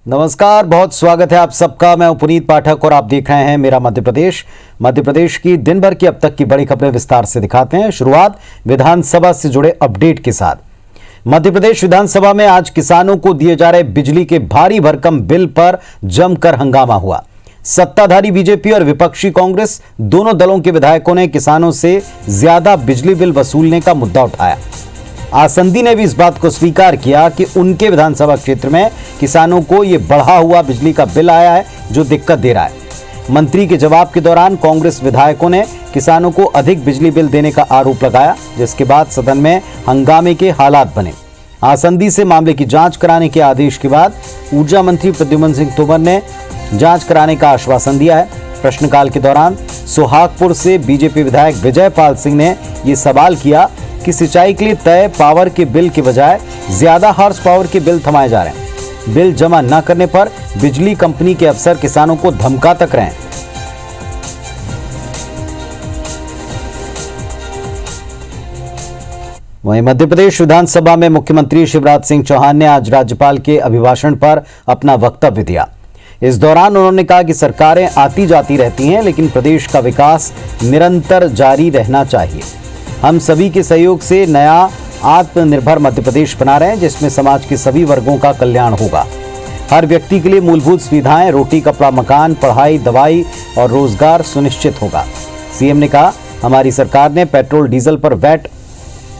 नमस्कार, बहुत स्वागत है आप सबका। मैं पुनीत पाठक और आप देख रहे हैं मेरा मध्य प्रदेश। मध्य प्रदेश की दिन भर की अब तक की बड़ी खबरें विस्तार से दिखाते हैं। शुरुआत विधानसभा से जुड़े अपडेट के साथ। मध्य प्रदेश विधानसभा में आज किसानों को दिए जा रहे बिजली के भारी भरकम बिल पर जमकर हंगामा हुआ। सत्ताधारी बीजेपी और विपक्षी कांग्रेस दोनों दलों के विधायकों ने किसानों से ज्यादा बिजली बिल वसूलने का मुद्दा उठाया। आसंदी ने भी इस बात को स्वीकार किया कि उनके विधानसभा क्षेत्र में किसानों को यह बढ़ा हुआ बिजली का बिल आया है जो दिक्कत दे रहा है। मंत्री के जवाब के दौरान कांग्रेस विधायकों ने किसानों को अधिक बिजली बिल देने का आरोप लगाया, जिसके बाद सदन में हंगामे के हालात बने। आसंदी से मामले की जांच कराने के आदेश के बाद ऊर्जा मंत्री प्रद्युम्न सिंह तोमर ने जांच कराने का आश्वासन दिया है। प्रश्नकाल के दौरान सोहागपुर से बीजेपी विधायक विजय पाल सिंह ने यह सवाल किया कि सिंचाई के लिए तय पावर के बिल के बजाय ज्यादा हॉर्स पावर के बिल थमाए जा रहे हैं। बिल जमा न करने पर बिजली कंपनी के अफसर किसानों को धमका तक रहे हैं। वहीं मध्य प्रदेश विधानसभा में मुख्यमंत्री शिवराज सिंह चौहान ने आज राज्यपाल के अभिभाषण पर अपना वक्तव्य दिया। इस दौरान उन्होंने कहा कि सरकारें आती जाती रहती हैं, लेकिन प्रदेश का विकास निरंतर जारी रहना चाहिए। हम सभी के सहयोग से नया आत्मनिर्भर मध्य प्रदेश बना रहे हैं, जिसमें समाज के सभी वर्गों का कल्याण होगा। हर व्यक्ति के लिए मूलभूत सुविधाएं, रोटी, कपड़ा, मकान, पढ़ाई, दवाई और रोजगार सुनिश्चित होगा। सीएम ने कहा, हमारी सरकार ने पेट्रोल डीजल पर वैट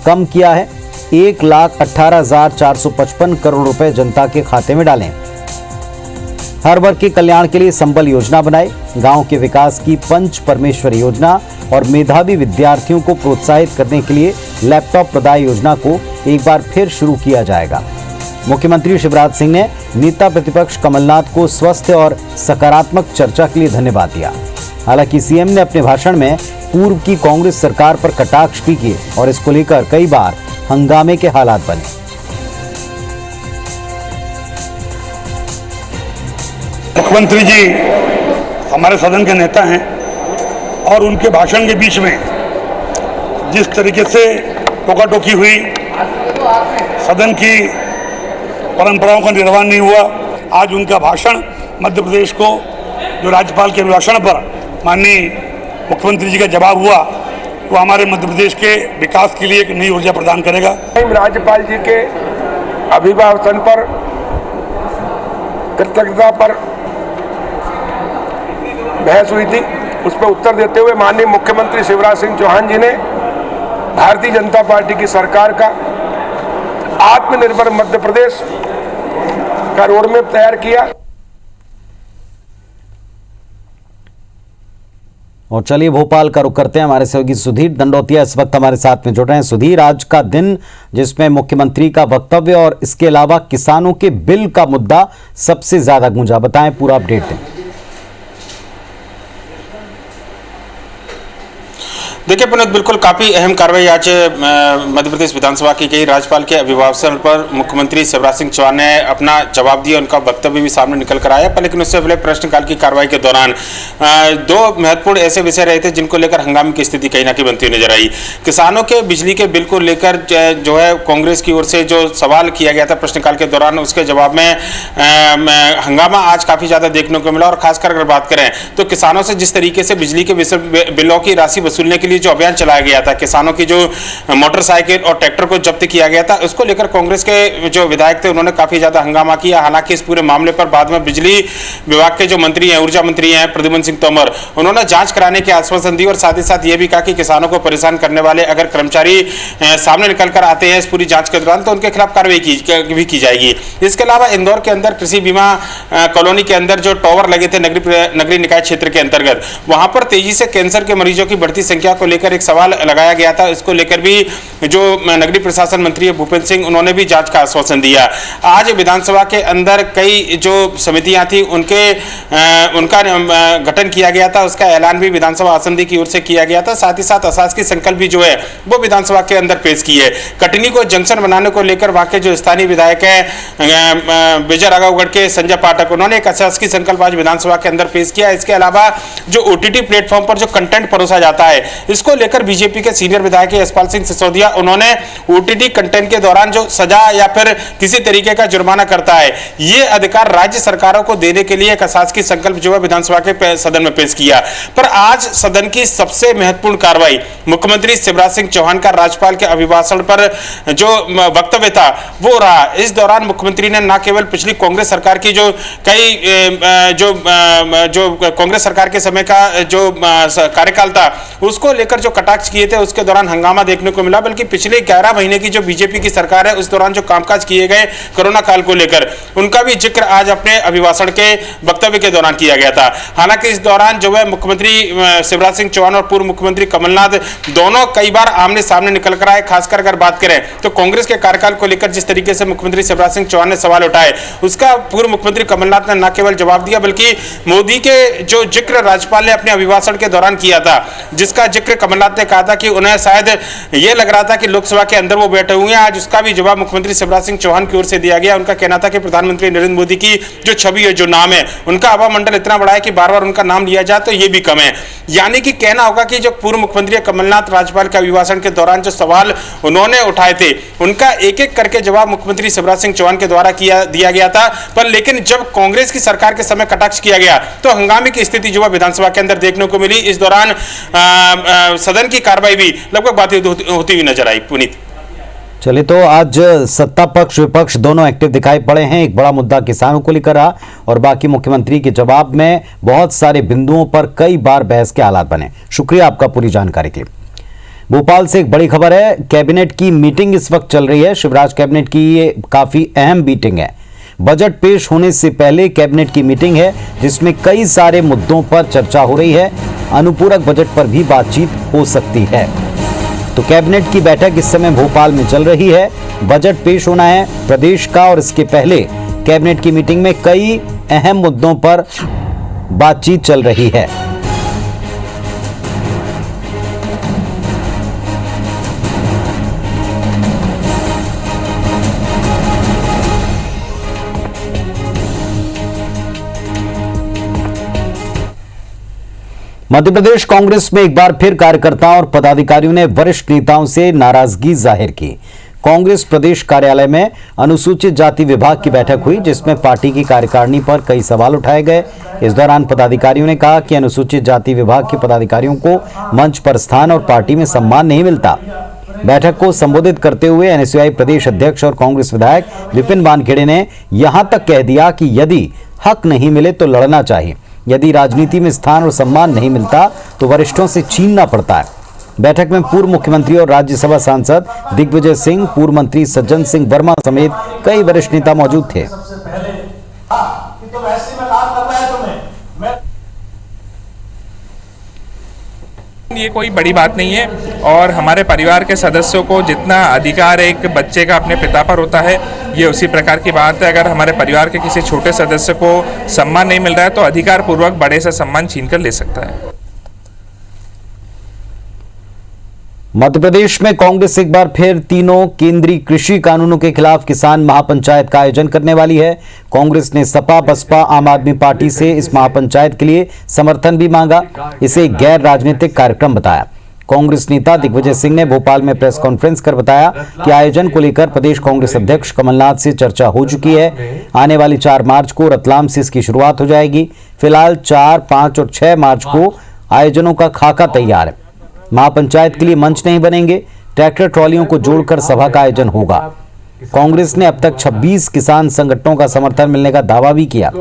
कम किया है। 1,18,455 करोड़ रुपए जनता के खाते में डालें। हर वर्ग के कल्याण के लिए संबल योजना बनाई। गांव के विकास की पंच परमेश्वर योजना और मेधावी विद्यार्थियों को प्रोत्साहित करने के लिए लैपटॉप प्रदाय योजना को एक बार फिर शुरू किया जाएगा। मुख्यमंत्री शिवराज सिंह ने नेता प्रतिपक्ष कमलनाथ को स्वस्थ और सकारात्मक चर्चा के लिए धन्यवाद दिया। हालांकि सीएम ने अपने भाषण में पूर्व की कांग्रेस सरकार पर कटाक्ष भी किए और इसको लेकर कई बार हंगामे के हालात बने। मुख्यमंत्री जी हमारे सदन के नेता हैं और उनके भाषण के बीच में जिस तरीके से टोका-टोकी हुई, सदन की परंपराओं का निर्वहन नहीं हुआ। आज उनका भाषण मध्य प्रदेश को जो राज्यपाल के अभिभाषण पर माननीय मुख्यमंत्री जी का जवाब हुआ, वो हमारे मध्य प्रदेश के विकास के लिए एक नई ऊर्जा प्रदान करेगा। राज्यपाल जी के अभिभाषण पर कृतज्ञता पर बहस हुई थी, उस पर उत्तर देते हुए माननीय मुख्यमंत्री शिवराज सिंह चौहान जी ने भारतीय जनता पार्टी की सरकार का आत्मनिर्भर मध्य प्रदेश का रोडमैप तैयार किया। और चलिए भोपाल का रुख करते हैं। हमारे सहयोगी सुधीर दंडोतिया इस वक्त हमारे साथ में जुड़ रहे हैं। सुधीर, आज का दिन जिसमें मुख्यमंत्री का वक्तव्य और इसके अलावा किसानों के बिल का मुद्दा सबसे ज्यादा गूंजा, बताएं, पूरा अपडेट दें। देखिए पुनीत, बिल्कुल काफ़ी अहम कार्रवाई आज मध्य प्रदेश विधानसभा की गई। राज्यपाल के अभिभाषण पर मुख्यमंत्री शिवराज सिंह चौहान ने अपना जवाब दिया, उनका वक्तव्य भी सामने निकल कर आया। पर लेकिन उससे पहले प्रश्नकाल की कार्रवाई के दौरान दो महत्वपूर्ण ऐसे विषय रहे थे जिनको लेकर हंगामे की स्थिति कहीं ना कहीं बनती नजर आई। किसानों के बिजली के बिल को लेकर जो है कांग्रेस की ओर से जो सवाल किया गया था प्रश्नकाल के दौरान, उसके जवाब में हंगामा आज काफ़ी ज़्यादा देखने को मिला। और खासकर अगर बात करें तो किसानों से जिस तरीके से बिजली के बिलों की राशि वसूलने के लिए जो अभियान चलाया गया था, किसानों की जो मोटरसाइकिल और ट्रैक्टर को जब्त किया गया था, उसको लेकर कांग्रेस के जो विधायक थे उन्होंने काफी ज्यादा हंगामा किया। हालांकि इस पूरे मामले पर बाद में बिजली विभाग के जो मंत्री हैं, ऊर्जा मंत्री हैं प्रद्युम्न सिंह तोमर, उन्होंने जांच कराने के आश्वासन दिए और साथ ही साथ ये भी कहा कि किसानों को परेशान करने वाले अगर कर्मचारी सामने निकल कर आते हैं इस पूरी जांच के दौरान तो उनके खिलाफ कार्रवाई भी की जाएगी। इसके अलावा इंदौर के अंदर कृषि बीमा कॉलोनी के अंदर जो टावर लगे थे नगरीय निकाय क्षेत्र के अंतर्गत, वहां पर तेजी से कैंसर के मरीजों की बढ़ती संख्या को लेकर एक सवाल लगाया गया था। इसको लेकर भी जो नगरीय प्रशासन मंत्री है भूपेंद्र सिंह, उन्होंने भी जांच का आश्वासन दिया। आज विधानसभा के अंदर कई जो समितियां थी उनका गठन किया गया था, उसका ऐलान भी विधानसभा आसंदी की ओर से किया गया था। साथ ही साथ अशासकीय संकल्प भी जो है वो विधानसभा के अंदर पेश की है। कटनी को जंक्शन बनाने को लेकर वहां के जो स्थानीय विधायक है विजय राघवगढ़ के संजय पाठक, उन्होंने एक अशासकीय संकल्प आज विधानसभा के अंदर पेश किया। इसके अलावा जो ओटीटी प्लेटफॉर्म पर जो कंटेंट परोसा जाता है, जिसको लेकर बीजेपी के सीनियर विधायक यशपाल सिंह सिसोदिया उन्होंने ओटीटी कंटेंट के दौरान जो सजा या फिर किसी तरीके का जुर्माना करता है, ये अधिकार राज्य सरकारों को देने के लिए एक अशासकीय संकल्प जो है विधानसभा के सदन में पेश किया। पर आज सदन की सबसे महत्वपूर्ण कार्रवाई मुख्यमंत्री शिवराज सिंह चौहान का राज्यपाल के अभिभाषण पर जो वक्तव्य था वो रहा। इस दौरान मुख्यमंत्री ने न केवल पिछली कांग्रेस सरकार की जो कांग्रेस सरकार के समय का जो कार्यकाल था उसको लेकर जो कटाक्ष किए थे उसके दौरान हंगामा देखने को मिला, बल्कि पिछले 11 महीने की जो बीजेपी की सरकार है उस दौरान जो कामकाज किए गए कोरोना काल को लेकर उनका भी जिक्र आज अपने अभिभाषण के वक्तव्य के दौरान किया गया था। हालांकि इस दौरान जो है मुख्यमंत्री शिवराज सिंह चौहान और पूर्व मुख्यमंत्री कमलनाथ दोनों कई बार आमने सामने निकल कर आए। खासकर अगर बात करें तो कांग्रेस के कार्यकाल को लेकर जिस तरीके से मुख्यमंत्री शिवराज सिंह चौहान ने सवाल उठाए उसका पूर्व मुख्यमंत्री कमलनाथ ने न केवल जवाब दिया बल्कि मोदी के जो जिक्र राज्यपाल ने अपने अभिभाषण के दौरान किया था, जिसका जिक्र कमलनाथ ने कहा था कि उन्हें शायद यह लग रहा था कि लोकसभा के अंदर वो बैठे हुए हैं, आज उसका भी जवाब मुख्यमंत्री शिवराज सिंह चौहान की ओर से दिया गया। उनका कहना था कि प्रधानमंत्री नरेंद्र मोदी की जो छवि है, जो नाम है, उनका हवा मंडल इतना बड़ा है कि बार बार उनका नाम लिया जाए तो ये भी कम है। यानी कि कहना होगा कि जो पूर्व मुख्यमंत्री कमलनाथ राज्यपाल के अभिभाषण के दौरान जो सवाल उन्होंने उठाए थे उनका एक एक करके जवाब मुख्यमंत्री शिवराज सिंह चौहान के द्वारा दिया गया था। पर लेकिन जब कांग्रेस की सरकार के समय कटाक्ष किया गया तो हंगामे की स्थिति जो है विधानसभा के अंदर देखने को मिली। इस दौरान सदन की कार्रवाई भी लगभग बातें होती हुई नजर आई। पुनीत, चलिए, तो आज सत्ता पक्ष विपक्ष दोनों एक्टिव दिखाई पड़े हैं। एक बड़ा मुद्दा किसानों को लेकर रहा और बाकी मुख्यमंत्री के जवाब में बहुत सारे बिंदुओं पर कई बार बहस के हालात बने। शुक्रिया आपका पूरी जानकारी के लिए। भोपाल से एक बड़ी खबर है, कैबिनेट की मीटिंग इस वक्त चल रही है। शिवराज कैबिनेट की ये काफी अहम मीटिंग है। बजट पेश होने से पहले कैबिनेट की मीटिंग है जिसमें कई सारे मुद्दों पर चर्चा हो रही है। अनुपूरक बजट पर भी बातचीत हो सकती है। तो कैबिनेट की बैठक इस समय भोपाल में चल रही है। बजट पेश होना है प्रदेश का और इसके पहले कैबिनेट की मीटिंग में कई अहम मुद्दों पर बातचीत चल रही है। मध्य प्रदेश कांग्रेस में एक बार फिर कार्यकर्ताओं और पदाधिकारियों ने वरिष्ठ नेताओं से नाराजगी जाहिर की। कांग्रेस प्रदेश कार्यालय में अनुसूचित जाति विभाग की बैठक हुई जिसमें पार्टी की कार्यकारिणी पर कई सवाल उठाए गए। इस दौरान पदाधिकारियों ने कहा कि अनुसूचित जाति विभाग के पदाधिकारियों को मंच पर स्थान और पार्टी में सम्मान नहीं मिलता। बैठक को संबोधित करते हुए एनएसयूआई प्रदेश अध्यक्ष और कांग्रेस विधायक विपिन वानखेड़े ने यहां तक कह दिया कि यदि हक नहीं मिले तो लड़ना चाहिए, यदि राजनीति में स्थान और सम्मान नहीं मिलता तो वरिष्ठों से छीनना पड़ता है। बैठक में पूर्व मुख्यमंत्री और राज्यसभा सांसद दिग्विजय सिंह, पूर्व मंत्री सज्जन सिंह वर्मा समेत कई वरिष्ठ नेता मौजूद थे। ये कोई बड़ी बात नहीं है और हमारे परिवार के सदस्यों को जितना अधिकार एक बच्चे का अपने पिता पर होता है ये उसी प्रकार की बात है। अगर हमारे परिवार के किसी छोटे सदस्य को सम्मान नहीं मिल रहा है तो अधिकार पूर्वक बड़े से सम्मान छीन कर ले सकता है। मध्य प्रदेश में कांग्रेस एक बार फिर तीनों केंद्रीय कृषि कानूनों के खिलाफ किसान महापंचायत का आयोजन करने वाली है। कांग्रेस ने सपा, बसपा, आम आदमी पार्टी से इस महापंचायत के लिए समर्थन भी मांगा। इसे गैर राजनीतिक कार्यक्रम बताया। कांग्रेस नेता दिग्विजय सिंह ने भोपाल में प्रेस कॉन्फ्रेंस कर बताया कि आयोजन को लेकर प्रदेश कांग्रेस अध्यक्ष कमलनाथ से चर्चा हो चुकी है। आने वाली 4 मार्च को रतलाम से इसकी शुरुआत हो जाएगी। फिलहाल 4, 5 और 6 मार्च को आयोजनों का खाका तैयार है। महापंचायत के लिए मंच नहीं बनेंगे, ट्रैक्टर ट्रॉलियों को जोड़कर सभा का आयोजन होगा। कांग्रेस ने अब तक 26 किसान संगठनों का समर्थन मिलने का दावा भी किया।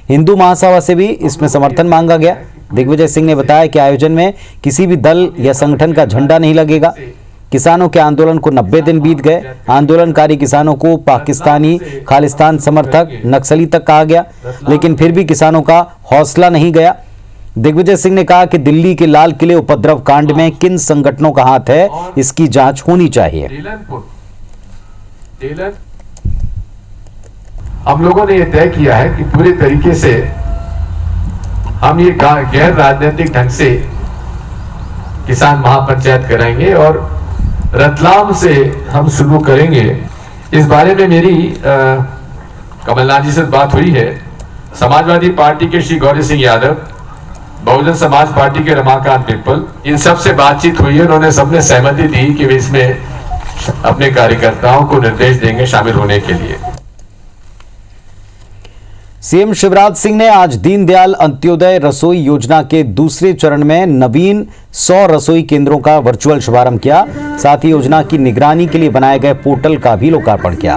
हिंदू महासभा से भी इसमें समर्थन मांगा गया। दिग्विजय सिंह ने बताया कि आयोजन में किसी भी दल या संगठन का झंडा नहीं लगेगा। किसानों के आंदोलन को 90 दिन बीत गए। आंदोलनकारी किसानों को पाकिस्तानी खालिस्तान समर्थक, नक्सली तक कहा गया, लेकिन फिर भी किसानों का हौसला नहीं गया। दिग्विजय सिंह ने कहा कि दिल्ली के लाल किले उपद्रव कांड में किन संगठनों का हाथ है, इसकी जांच होनी चाहिए। हम लोगों ने यह तय किया है कि पूरे तरीके से हम ये गैर राजनीतिक ढंग से किसान महापंचायत कराएंगे और रतलाम से हम शुरू करेंगे। इस बारे में मेरी कमलनाथ जी से बात हुई है। समाजवादी पार्टी के श्री गौरी सिंह यादव बहुजन समाज पार्टी के रमाकांत पिप्पल, इन सब से बातचीत हुई है। उन्होंने सबने सहमति दी कि वे इसमें अपने कार्यकर्ताओं को निर्देश देंगे शामिल होने के लिए। सीएम शिवराज सिंह ने आज दीनदयाल अंत्योदय रसोई योजना के दूसरे चरण में नवीन 100 रसोई केंद्रों का वर्चुअल शुभारंभ किया। साथ ही योजना की निगरानी के लिए बनाए गए पोर्टल का भी लोकार्पण किया।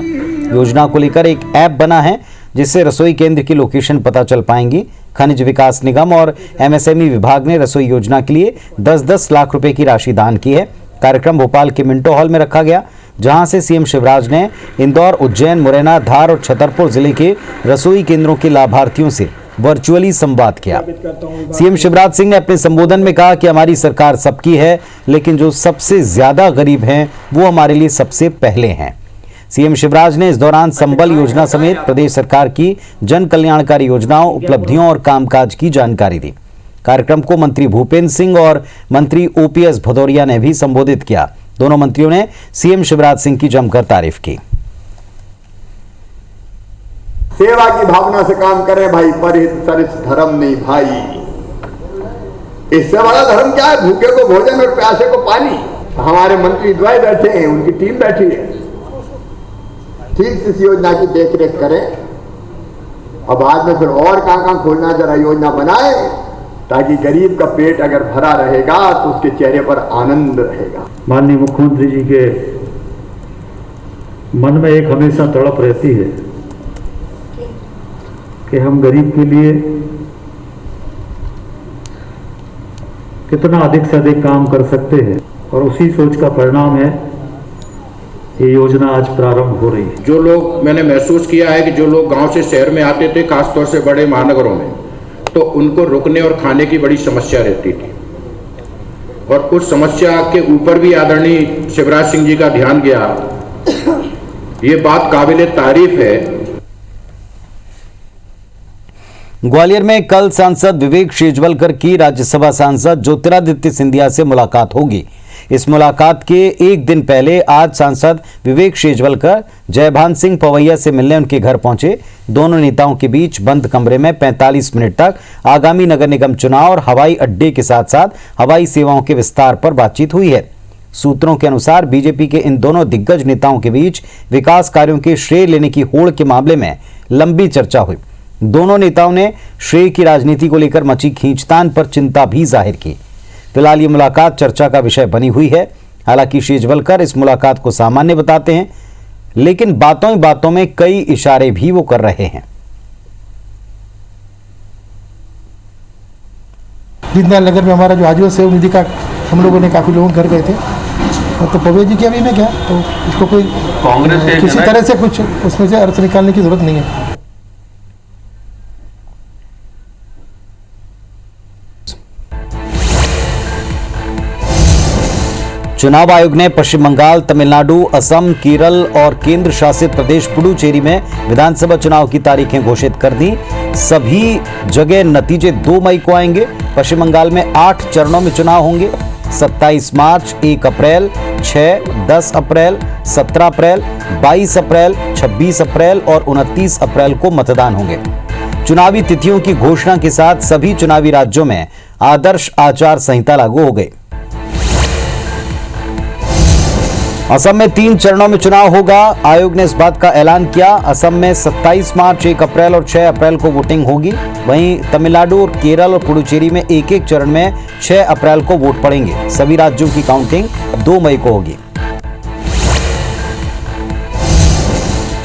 योजना को लेकर एक ऐप बना है जिससे रसोई केंद्र की लोकेशन पता चल पाएंगी। खनिज विकास निगम और एमएसएमई विभाग ने रसोई योजना के लिए 10-10 लाख रुपए की राशि दान की है। कार्यक्रम भोपाल के मिंटो हॉल में रखा गया, जहां से सीएम शिवराज ने इंदौर, उज्जैन, मुरैना, धार और छतरपुर जिले के रसोई केंद्रों के लाभार्थियों से वर्चुअली संवाद किया। सीएम शिवराज सिंह ने अपने संबोधन में कहा कि हमारी सरकार सबकी है, लेकिन जो सबसे ज्यादा गरीब हैं वो हमारे लिए सबसे पहले हैं। सीएम शिवराज ने इस दौरान संबल योजना समेत प्रदेश सरकार की जन कल्याणकारी योजनाओं, उपलब्धियों और कामकाज की जानकारी दी। कार्यक्रम को मंत्री भूपेंद्र सिंह और मंत्री ओपीएस भदौरिया ने भी संबोधित किया। दोनों मंत्रियों ने सीएम शिवराज सिंह की जमकर तारीफ की। सेवा की भावना से काम करें भाई, परहित सरित धर्म नहीं भाई। इससे बड़ा धर्म क्या है? भूखे को भोजन और प्यासे को पानी। हमारे मंत्री द्वय बैठे हैं, उनकी टीम बैठी है। ठीक इस योजना की देखरेख करें और बाद में फिर और कहां खोलना, जरा योजना बनाए ताकि गरीब का पेट अगर भरा रहेगा तो उसके चेहरे पर आनंद रहेगा। माननीय मुख्यमंत्री जी के मन में एक हमेशा तड़प रहती है कि हम गरीब के लिए कितना अधिक से अधिक काम कर सकते हैं, और उसी सोच का परिणाम है ये योजना आज प्रारंभ हो रही है। जो लोग, मैंने महसूस किया है कि जो लोग गांव से शहर में आते थे, खासतौर से बड़े महानगरों में, तो उनको रुकने और खाने की बड़ी समस्या रहती थी, और उस समस्या के ऊपर भी आदरणीय शिवराज सिंह जी का ध्यान गया। ये बात काबिले तारीफ है। ग्वालियर में कल सांसद विवेक शेजवलकर की राज्यसभा सांसद ज्योतिरादित्य सिंधिया से मुलाकात होगी। इस मुलाकात के एक दिन पहले आज सांसद विवेक शेजवलकर जयभान सिंह पवैया से मिलने उनके घर पहुंचे। दोनों नेताओं के बीच बंद कमरे में 45 मिनट तक आगामी नगर निगम चुनाव और हवाई अड्डे के साथ साथ हवाई सेवाओं के विस्तार पर बातचीत हुई है। सूत्रों के अनुसार बीजेपी के इन दोनों दिग्गज नेताओं के बीच विकास कार्यों के श्रेय लेने की होड़ के मामले में लंबी चर्चा हुई। दोनों नेताओं ने श्रेय की राजनीति को लेकर मची खींचतान पर चिंता भी जाहिर की। फिलहाल ये मुलाकात चर्चा का विषय बनी हुई है। हालांकि शेजवलकर इस मुलाकात को सामान्य बताते हैं, लेकिन बातों ही बातों में कई इशारे भी वो कर रहे हैं। दीनदयाल नगर में हमारा जो आजीवन सेवा निधि का हम लोगों ने काफी लोगों के घर गए थे, तो पवैया जी के अभी में क्या, तो इसको कोई कांग्रेस किसी तरह से कुछ उसमें से अर्थ निकालने की जरूरत नहीं है। चुनाव आयोग ने पश्चिम बंगाल, तमिलनाडु, असम, केरल और केंद्र शासित प्रदेश पुडुचेरी में विधानसभा चुनाव की तारीखें घोषित कर दी। सभी जगह नतीजे 2 मई को आएंगे। पश्चिम बंगाल में 8 चरणों में चुनाव होंगे। 27 मार्च, 1 अप्रैल, 6, 10 अप्रैल, 17 अप्रैल, 22 अप्रैल, 26 अप्रैल और 29 अप्रैल को मतदान होंगे। चुनावी तिथियों की घोषणा के साथ सभी चुनावी राज्यों में आदर्श आचार संहिता लागू हो गई। असम में 3 चरणों में चुनाव होगा। आयोग ने इस बात का ऐलान किया। असम में 27 मार्च, 1 अप्रैल और 6 अप्रैल को वोटिंग होगी। वहीं तमिलनाडु और केरल और पुडुचेरी में एक एक चरण में 6 अप्रैल को वोट पड़ेंगे। सभी राज्यों की काउंटिंग 2 मई को होगी।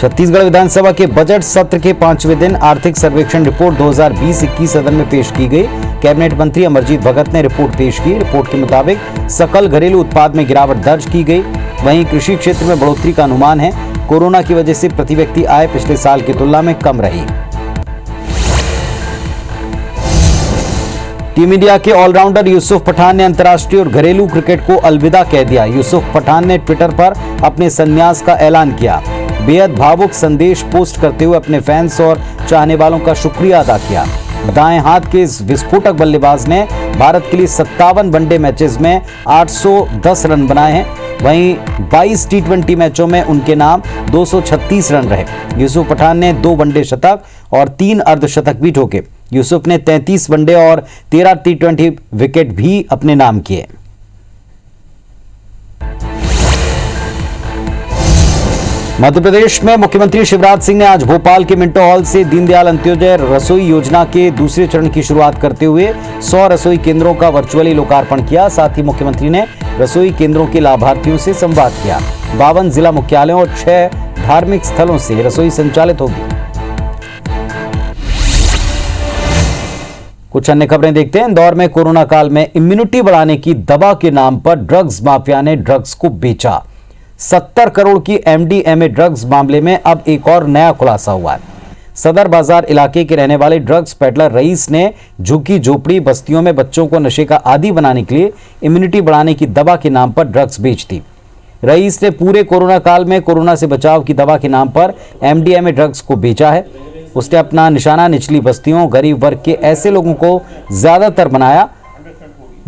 छत्तीसगढ़ विधानसभा के बजट सत्र के 5वें दिन आर्थिक सर्वेक्षण रिपोर्ट 2020-21 सदन में पेश की गई। कैबिनेट मंत्री अमरजीत भगत ने रिपोर्ट पेश की। रिपोर्ट के मुताबिक सकल घरेलू उत्पाद में गिरावट दर्ज की गई। वहीं कृषि क्षेत्र में बढ़ोतरी का अनुमान है। कोरोना की वजह से प्रति व्यक्ति आय पिछले साल की तुलना में कम रही। टीम इंडिया के ऑलराउंडर यूसुफ पठान ने अंतर्राष्ट्रीय और घरेलू क्रिकेट को अलविदा कह दिया। यूसुफ पठान ने ट्विटर पर अपने संन्यास का ऐलान किया। बेहद भावुक संदेश पोस्ट करते हुए अपने फैंस और चाहने वालों का शुक्रिया अदा किया। दाएं हाथ के इस विस्फोटक बल्लेबाज ने भारत के लिए 57 वनडे मैचेस में 810 रन बनाए हैं। वहीं 22 टी20 मैचों में उनके नाम 236 रन रहे। यूसुफ पठान ने 2 वनडे शतक और 3 अर्धशतक भी ठोके। यूसुफ ने 33 वनडे और 13 टी20 विकेट भी अपने नाम किए। मध्य प्रदेश में मुख्यमंत्री शिवराज सिंह ने आज भोपाल के मिंटो हॉल से दीनदयाल अंत्योदय रसोई योजना के दूसरे चरण की शुरुआत करते हुए 100 रसोई केंद्रों का वर्चुअली लोकार्पण किया। साथ ही मुख्यमंत्री ने रसोई केंद्रों के लाभार्थियों से संवाद किया। 52 जिला मुख्यालयों और 6 धार्मिक स्थलों से रसोई संचालित होगी। कुछ अन्य खबरें देखते हैं। इंदौर में कोरोना काल में इम्यूनिटी बढ़ाने की दवा के नाम पर ड्रग्स माफिया ने ड्रग्स को बेचा। 70 करोड़ की MDMA ड्रग्स मामले में अब एक और नया खुलासा हुआ है। सदर बाजार इलाके के रहने वाले ड्रग्स पेडलर रईस ने झुग्गी झोपड़ी बस्तियों में बच्चों को नशे का आदी बनाने के लिए इम्यूनिटी बढ़ाने की दवा के नाम पर ड्रग्स बेच दी। रईस ने पूरे कोरोना काल में कोरोना से बचाव की दवा के नाम पर MDMA ड्रग्स को बेचा है। उसने अपना निशाना निचली बस्तियों, गरीब वर्ग के ऐसे लोगों को ज्यादातर बनाया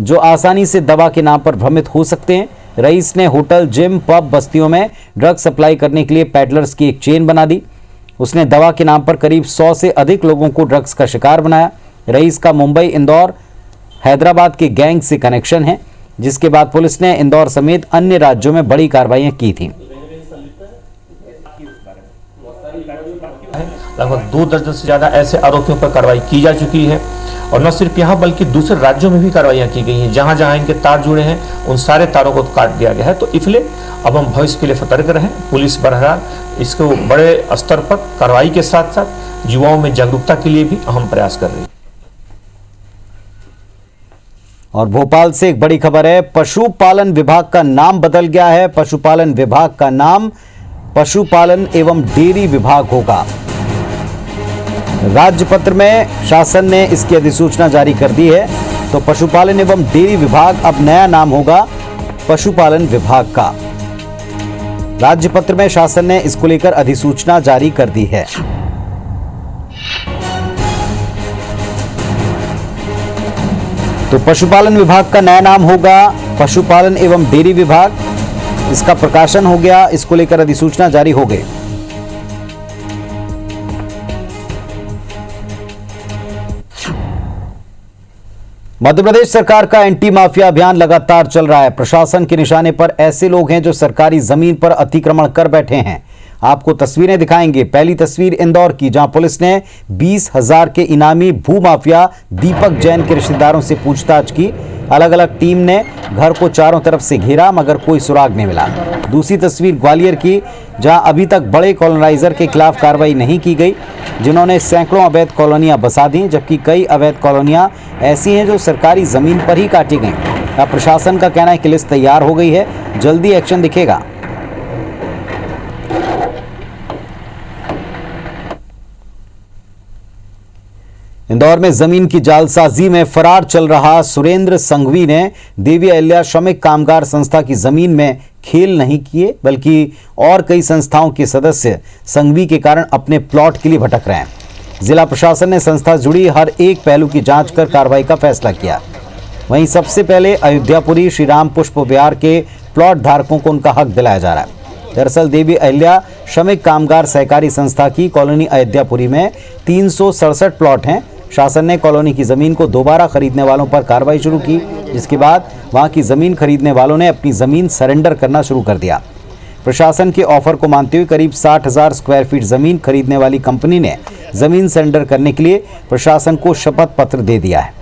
जो आसानी से दवा के नाम पर भ्रमित हो सकते हैं। रईस ने होटल, जिम, पब बस्तियों में ड्रग्स सप्लाई करने के लिए पैडलर्स की एक चेन बना दी। उसने दवा के नाम पर करीब 100 से अधिक लोगों को ड्रग्स का शिकार बनाया। रईस का मुंबई, इंदौर, हैदराबाद के गैंग से कनेक्शन है, जिसके बाद पुलिस ने इंदौर समेत अन्य राज्यों में बड़ी कार्रवाइयां की थी। लगभग 2 दर्जन से ज्यादा ऐसे आरोपियों पर कार्रवाई की जा चुकी है और न सिर्फ यहाँ बल्कि दूसरे राज्यों में भी कार्रवाइयां की गई हैं। जहां जहां इनके तार जुड़े हैं उन सारे तारों को काट दिया गया है। तो इसलिए अब हम भविष्य के लिए सतर्क रहें। पुलिस बहरहाल इसको बड़े स्तर पर कार्रवाई के साथ साथ युवाओं में जागरूकता के लिए भी अहम प्रयास कर रही है। और भोपाल से एक बड़ी खबर है। पशुपालन विभाग का नाम बदल गया है। पशुपालन विभाग का नाम पशुपालन एवं डेयरी विभाग होगा। राज्यपत्र में शासन ने इसकी अधिसूचना जारी कर दी है। तो पशुपालन एवं डेयरी विभाग अब नया नाम होगा पशुपालन विभाग का। राज्यपत्र में शासन ने इसको लेकर अधिसूचना जारी कर दी है। तो पशुपालन विभाग का नया नाम होगा पशुपालन एवं डेयरी विभाग। इसका प्रकाशन हो गया, इसको लेकर अधिसूचना जारी हो गई। मध्य प्रदेश सरकार का एंटी माफिया अभियान लगातार चल रहा है। प्रशासन के निशाने पर ऐसे लोग हैं जो सरकारी जमीन पर अतिक्रमण कर बैठे हैं। आपको तस्वीरें दिखाएंगे। पहली तस्वीर इंदौर की, जहां पुलिस ने 20,000 के इनामी भूमाफिया दीपक जैन के रिश्तेदारों से पूछताछ की। अलग अलग टीम ने घर को चारों तरफ से घेरा मगर कोई सुराग नहीं मिला। दूसरी तस्वीर ग्वालियर की, जहां अभी तक बड़े कॉलोनाइजर के खिलाफ कार्रवाई नहीं की गई, जिन्होंने सैकड़ों अवैध कॉलोनियां बसा दी, जबकि कई अवैध कॉलोनियां ऐसी हैं जो सरकारी जमीन पर ही काटी गई। अब प्रशासन का कहना है कि लिस्ट तैयार हो गई है, जल्दी एक्शन दिखेगा। इंदौर में जमीन की जालसाजी में फरार चल रहा सुरेंद्र संघवी ने देवी अहिल्या श्रमिक कामगार संस्था की जमीन में खेल नहीं किए, बल्कि और कई संस्थाओं के सदस्य संघवी के कारण अपने प्लॉट के लिए भटक रहे हैं। जिला प्रशासन ने संस्था से जुड़ी हर एक पहलू की जांच कर कार्रवाई का फैसला किया। वहीं सबसे पहले अयोध्यापुरी श्री राम पुष्प विहार के प्लॉट धारकों को उनका हक दिलाया जा रहा है। दरअसल देवी अहिल्या श्रमिक कामगार सहकारी संस्था की कॉलोनी अयोध्यापुरी में 367 प्लॉट हैं। शासन ने कॉलोनी की जमीन को दोबारा खरीदने वालों पर कार्रवाई शुरू की, जिसके बाद वहां की जमीन खरीदने वालों ने अपनी जमीन सरेंडर करना शुरू कर दिया। प्रशासन के ऑफर को मानते हुए करीब 60,000 स्क्वायर फीट जमीन खरीदने वाली कंपनी ने जमीन सरेंडर करने के लिए प्रशासन को शपथ पत्र दे दिया है।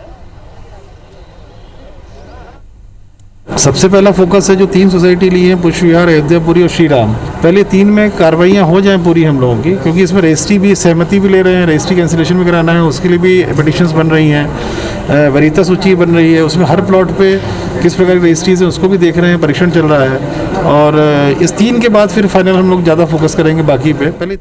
सबसे पहला फोकस है जो 3 सोसाइटी ली है, पुष्प विहार, अयोध्यापुरी और श्री राम। पहले 3 में कार्रवाइयाँ हो जाएं पूरी हम लोगों की, क्योंकि इसमें रजिस्ट्री भी सहमति भी ले रहे हैं, रजिस्ट्री कैंसिलेशन भी कराना है, उसके लिए भी पिटिशंस बन रही हैं, वरीयता सूची बन रही है, उसमें हर प्लॉट पे किस प्रकार की रजिस्ट्रीज है उसको भी देख रहे हैं, परीक्षण चल रहा है। और इस 3 के बाद फिर फाइनल हम लोग ज़्यादा फोकस करेंगे बाकी पे। पहले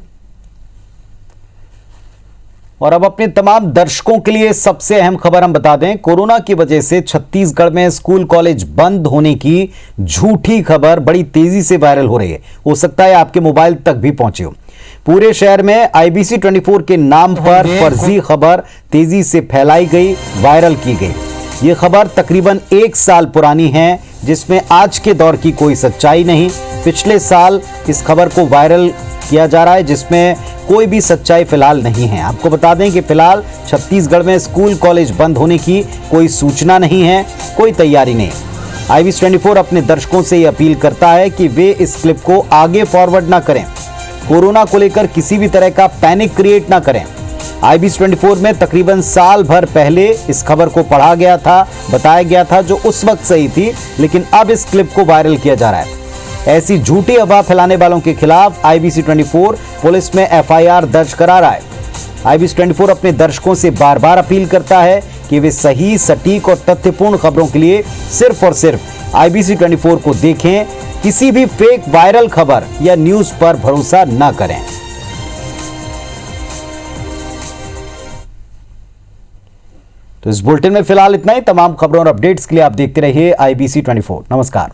और अब अपने तमाम दर्शकों के लिए सबसे अहम खबर हम बता दें। कोरोना की वजह से छत्तीसगढ़ में स्कूल कॉलेज बंद होने की झूठी खबर बड़ी तेजी से वायरल हो रही है। हो सकता है आपके मोबाइल तक भी पहुंची हो। पूरे शहर में IBC 24 के नाम पर फर्जी खबर तेजी से फैलाई गई, वायरल की गई। ये खबर तकरीबन 1 साल पुरानी है। जिसमें आज के दौर की कोई सच्चाई नहीं। पिछले साल इस खबर को वायरल किया जा रहा है जिसमें कोई भी सच्चाई फिलहाल नहीं है। आपको बता दें कि फिलहाल छत्तीसगढ़ में स्कूल कॉलेज बंद होने की कोई सूचना नहीं है, कोई तैयारी नहीं। IBC 24 अपने दर्शकों से ये अपील करता है कि वे इस क्लिप को आगे फॉरवर्ड ना करें, कोरोना को लेकर किसी भी तरह का पैनिक क्रिएट ना करें। IBC 24 में तकरीबन साल भर पहले इस खबर को पढ़ा गया था, बताया गया था, जो उस वक्त सही थी, लेकिन अब इस क्लिप को वायरल किया जा रहा है। ऐसी झूठी अफवाह फैलाने वालों के खिलाफ IBC 24 पुलिस में FIR दर्ज करा रहा है। IBC 24 अपने दर्शकों से बार बार अपील करता है कि वे सही, सटीक और तथ्यपूर्ण खबरों के लिए सिर्फ और सिर्फ IBC 24 को देखें, किसी भी फेक वायरल खबर या न्यूज पर भरोसा न करें। तो इस बुलेटिन में फिलहाल इतना ही। तमाम खबरों और अपडेट्स के लिए आप देखते रहिए IBC 24। नमस्कार।